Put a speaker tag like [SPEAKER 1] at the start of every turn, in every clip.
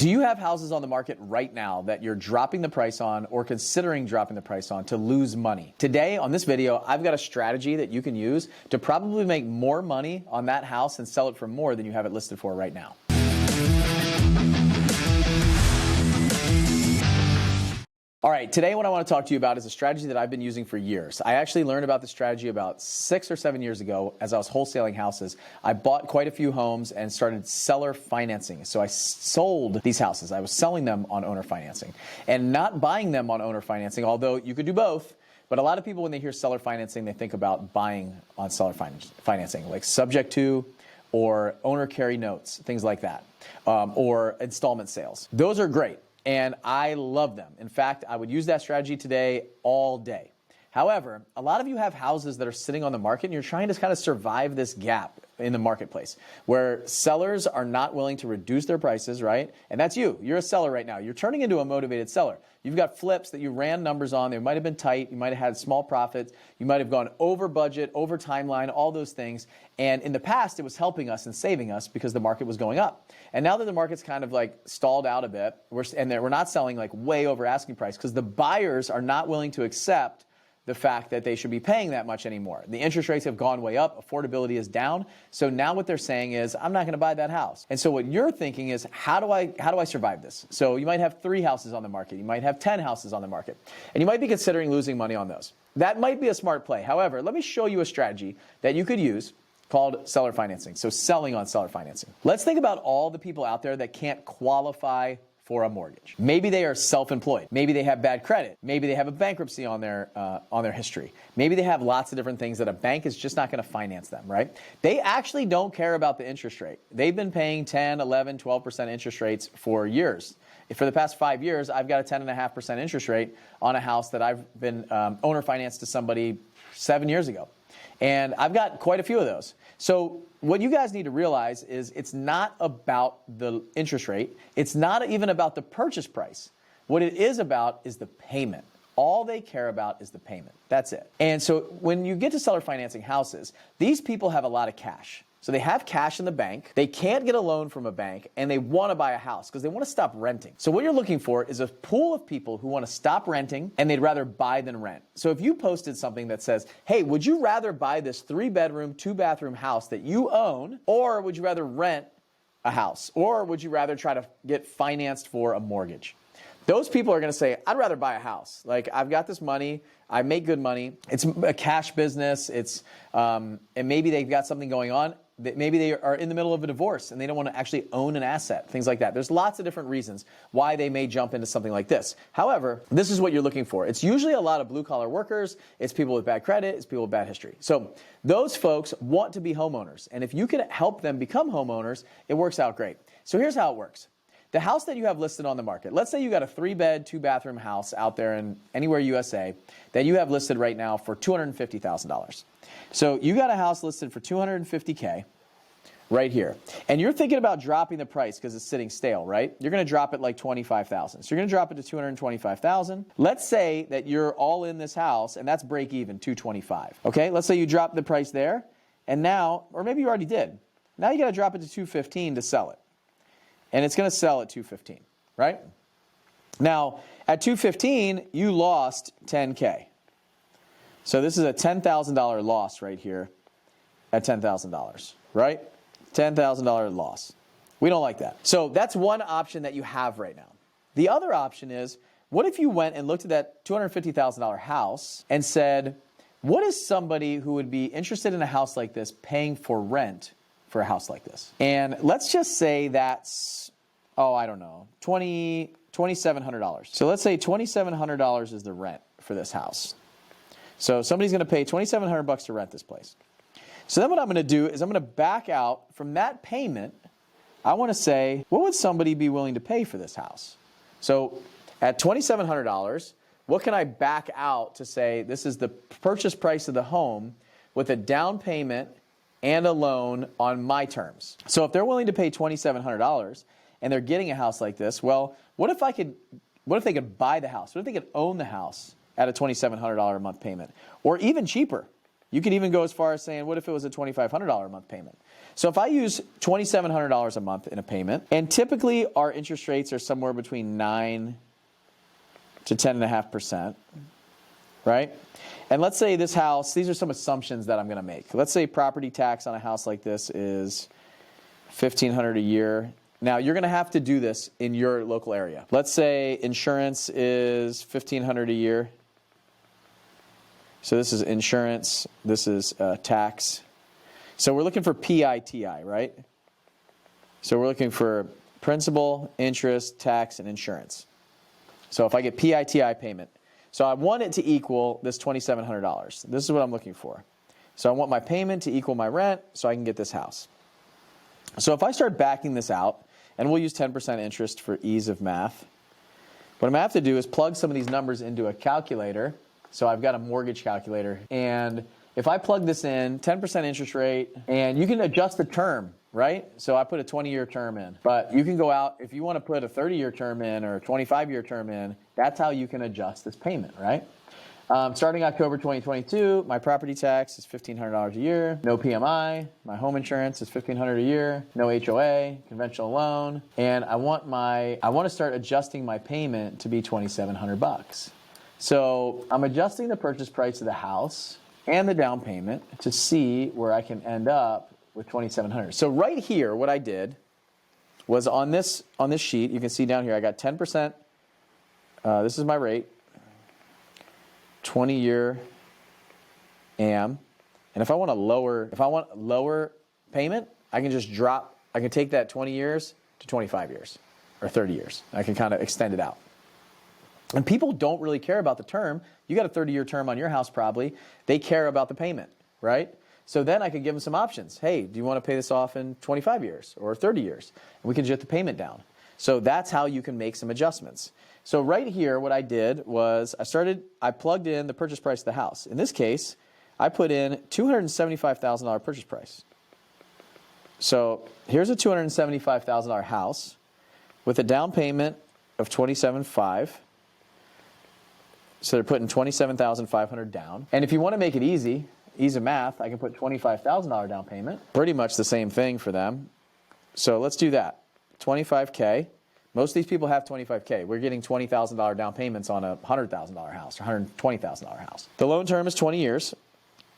[SPEAKER 1] Do you have houses on the market right now that you're dropping the price on or considering dropping the price on to lose money? Today on this video, I've got a strategy that you can use to probably make more money on that house and sell it for more than you have it listed for right now. All right, today what I want to talk to you about is a strategy that I've been using for years. I actually learned about this strategy about 6 or 7 years ago as I was wholesaling houses. I bought quite a few homes and started seller financing. So I sold these houses. I was selling them on owner financing and not buying them on owner financing, although you could do both. But a lot of people, when they hear seller financing, they think about buying on seller financing, like subject to or owner carry notes, things like that, or installment sales. Those are great. And I love them. In fact, I would use that strategy today all day. However, a lot of you have houses that are sitting on the market and you're trying to kind of survive this gap in the marketplace where sellers are not willing to reduce their prices, right? And that's you. You're a seller right now. You're turning into a motivated seller. You've got flips that you ran numbers on. They might have been tight. You might have had small profits. You might have gone over budget, over timeline, all those things. And in the past, it was helping us and saving us because the market was going up. And now that the market's kind of like stalled out a bit, we're not selling like way over asking price because the buyers are not willing to accept the fact that they should be paying that much anymore. The interest rates have gone way up, affordability is down. So now what they're saying is, I'm not gonna buy that house. And so what you're thinking is, how do I survive this? So you might have 3 houses on the market, you might have 10 houses on the market, and you might be considering losing money on those. That might be a smart play. However, let me show you a strategy that you could use called seller financing, so selling on seller financing. Let's think about all the people out there that can't qualify for a mortgage. Maybe they are self-employed. Maybe they have bad credit. Maybe they have a bankruptcy on their history. Maybe they have lots of different things that a bank is just not going to finance them, right? They actually don't care about the interest rate. They've been paying 10, 11, 12% interest rates for years. For the past 5 years, I've got a 10.5% interest rate on a house that I've been owner financed to somebody 7 years ago. And I've got quite a few of those. So what you guys need to realize is it's not about the interest rate. It's not even about the purchase price. What it is about is the payment. All they care about is the payment. That's it. And so when you get to seller financing houses, these people have a lot of cash. So they have cash in the bank, they can't get a loan from a bank, and they want to buy a house because they want to stop renting. So what you're looking for is a pool of people who want to stop renting and they'd rather buy than rent. So if you posted something that says, hey, would you rather buy this 3-bedroom, 2-bathroom house that you own, or would you rather rent a house? Or would you rather try to get financed for a mortgage? Those people are going to say, I'd rather buy a house. Like, I've got this money, I make good money, it's a cash business, and maybe they've got something going on. Maybe they are in the middle of a divorce and they don't want to actually own an asset, things like that. There's lots of different reasons why they may jump into something like this. However, this is what you're looking for. It's usually a lot of blue-collar workers, it's people with bad credit, it's people with bad history. So those folks want to be homeowners, and if you can help them become homeowners, it works out great. So here's how it works. The house that you have listed on the market, let's say you got a 3-bed, 2-bathroom house out there in anywhere USA that you have listed right now for $250,000. So you got a house listed for $250K right here. And you're thinking about dropping the price because it's sitting stale, right? You're going to drop it like $25,000. So you're going to drop it to $225,000. Let's say that you're all in this house and that's break even, $225. Okay, let's say you drop the price there and now, or maybe you already did. Now you got to drop it to $215 to sell it. And it's going to sell at $215, right? Now, at $215, you lost $10K. So this is a $10,000 loss right here at $10,000, right? $10,000 loss. We don't like that. So that's one option that you have right now. The other option is, what if you went and looked at that $250,000 house and said, what is somebody who would be interested in a house like this paying for rent for a house like this? And let's just say that's, I don't know, $2,700. So let's say $2,700 is the rent for this house. So somebody's going to pay $2,700 to rent this place. So then what I'm going to do is I'm going to back out from that payment. I want to say, what would somebody be willing to pay for this house? So at $2,700, what can I back out to say this is the purchase price of the home with a down payment and a loan on my terms? So if they're willing to pay $2,700 and they're getting a house like this, well, what if they could buy the house? What if they could own the house at a $2,700 a month payment? Or even cheaper. You could even go as far as saying, what if it was a $2,500 a month payment? So if I use $2,700 a month in a payment, and typically our interest rates are somewhere between 9 to 10.5%, right? And let's say this house, these are some assumptions that I'm going to make. Let's say property tax on a house like this is $1,500 a year. Now, you're going to have to do this in your local area. Let's say insurance is $1,500 a year. So this is insurance, this is tax. So we're looking for PITI, right? So we're looking for principal, interest, tax, and insurance. So if I get PITI payment, so I want it to equal this $2,700. This is what I'm looking for. So I want my payment to equal my rent so I can get this house. So if I start backing this out, and we'll use 10% interest for ease of math, what I'm going to have to do is plug some of these numbers into a calculator. So I've got a mortgage calculator, and if I plug this in, 10% interest rate, and you can adjust the term, right? So I put a 20-year term in, but you can go out, if you want to put a 30-year term in or a 25-year term in, that's how you can adjust this payment, right? Starting October 2022, my property tax is $1,500 a year, no PMI, my home insurance is $1,500 a year, no HOA, conventional loan, and I want to start adjusting my payment to be $2,700. So I'm adjusting the purchase price of the house and the down payment to see where I can end up with $2,700. So right here, what I did was on this sheet, you can see down here, I got 10%. This is my rate, 20-year AM. And if I want lower payment, I can just I can take that 20 years to 25 years or 30 years. I can kind of extend it out. And people don't really care about the term. You got a 30-year term on your house probably. They care about the payment, right? So then I could give them some options. Hey, do you want to pay this off in 25 years or 30 years? And we can get the payment down. So that's how you can make some adjustments. So right here, what I did was I plugged in the purchase price of the house. In this case, I put in $275,000 purchase price. So here's a $275,000 house with a down payment of $27,500. So they're putting $27,500 down. And if you want to make it easy of math, I can put $25,000 down payment. Pretty much the same thing for them. So let's do that. $25K. Most of these people have $25K. We're getting $20,000 down payments on a $100,000 house or $120,000 house. The loan term is 20 years.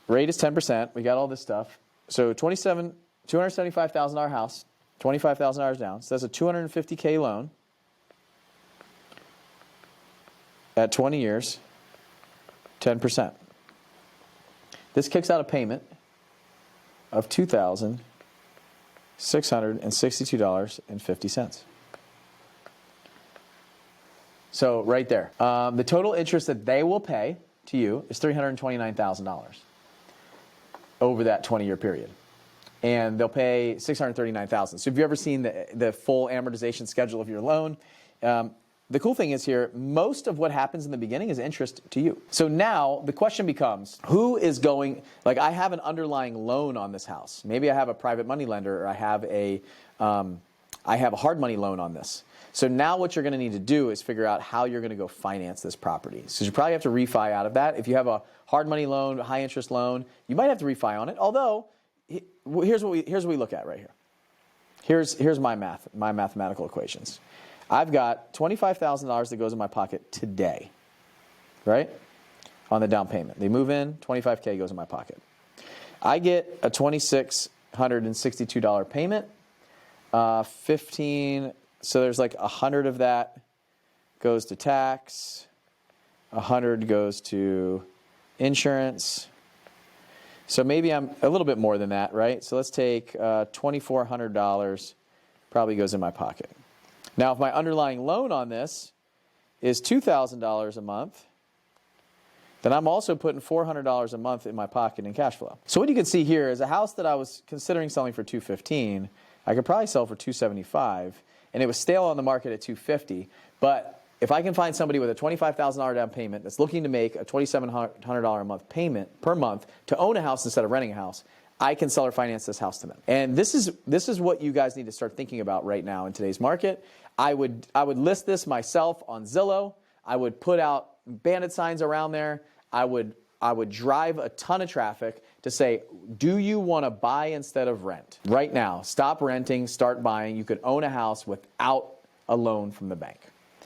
[SPEAKER 1] Rate is 10%. We got all this stuff. So $275,000 house, $25,000 down. So that's a $250K loan. At 20 years, 10%. This kicks out a payment of $2,662.50. So right there. The total interest that they will pay to you is $329,000 over that 20-year period. And they'll pay $639,000. So have you ever seen the full amortization schedule of your loan? The cool thing is here, most of what happens in the beginning is interest to you. So now the question becomes, who is going, like I have an underlying loan on this house. Maybe I have a private money lender or I have a hard money loan on this. So now what you're going to need to do is figure out how you're going to go finance this property. So you probably have to refi out of that. If you have a hard money loan, a high interest loan, you might have to refi on it. Although, here's what we look at right here. Here's my mathematical equations. I've got $25,000 that goes in my pocket today, right? On the down payment. They move in, $25K goes in my pocket. I get a $2,662 payment. 15, so there's like 100 of that goes to tax. 100 goes to insurance. So maybe I'm a little bit more than that, right? So let's take $2,400 probably goes in my pocket. Now, if my underlying loan on this is $2,000 a month, then I'm also putting $400 a month in my pocket in cash flow. So what you can see here is a house that I was considering selling for $215, I could probably sell for $275, and it was stale on the market at $250. But if I can find somebody with a $25,000 down payment that's looking to make a $2,700 a month payment per month to own a house instead of renting a house, I can seller finance this house to them. And this is what you guys need to start thinking about right now in today's market. I would list this myself on Zillow. I would put out bandit signs around there. I would drive a ton of traffic, to say, do you want to buy instead of rent? Right now, stop renting, start buying. You could own a house without a loan from the bank,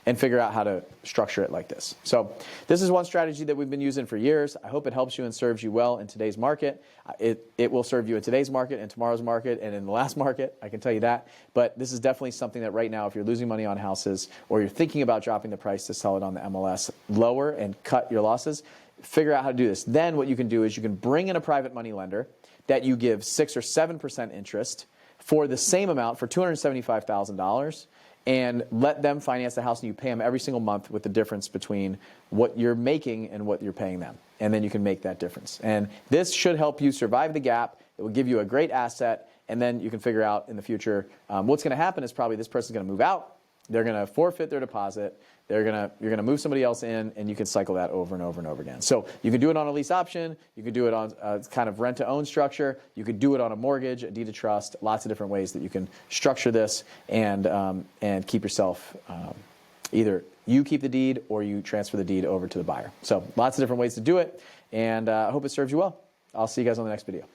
[SPEAKER 1] and figure out how to structure it like this. So this is one strategy that we've been using for years. I hope it helps you and serves you well in today's market. It will serve you in today's market, and tomorrow's market, and in the last market, I can tell you that. But this is definitely something that right now, if you're losing money on houses or you're thinking about dropping the price to sell it on the MLS lower and cut your losses, figure out how to do this. Then what you can do is you can bring in a private money lender that you give 6 or 7% interest for the same amount, for $275,000, and let them finance the house, and you pay them every single month with the difference between what you're making and what you're paying them. And then you can make that difference. And this should help you survive the gap. It will give you a great asset, and then you can figure out in the future what's going to happen is probably this person's going to move out. They're going to forfeit their deposit. You're going to move somebody else in, and you can cycle that over and over and over again. So you can do it on a lease option. You can do it on a kind of rent-to-own structure. You could do it on a mortgage, a deed of trust. Lots of different ways that you can structure this and keep yourself either you keep the deed or you transfer the deed over to the buyer. So lots of different ways to do it, and I hope it serves you well. I'll see you guys on the next video.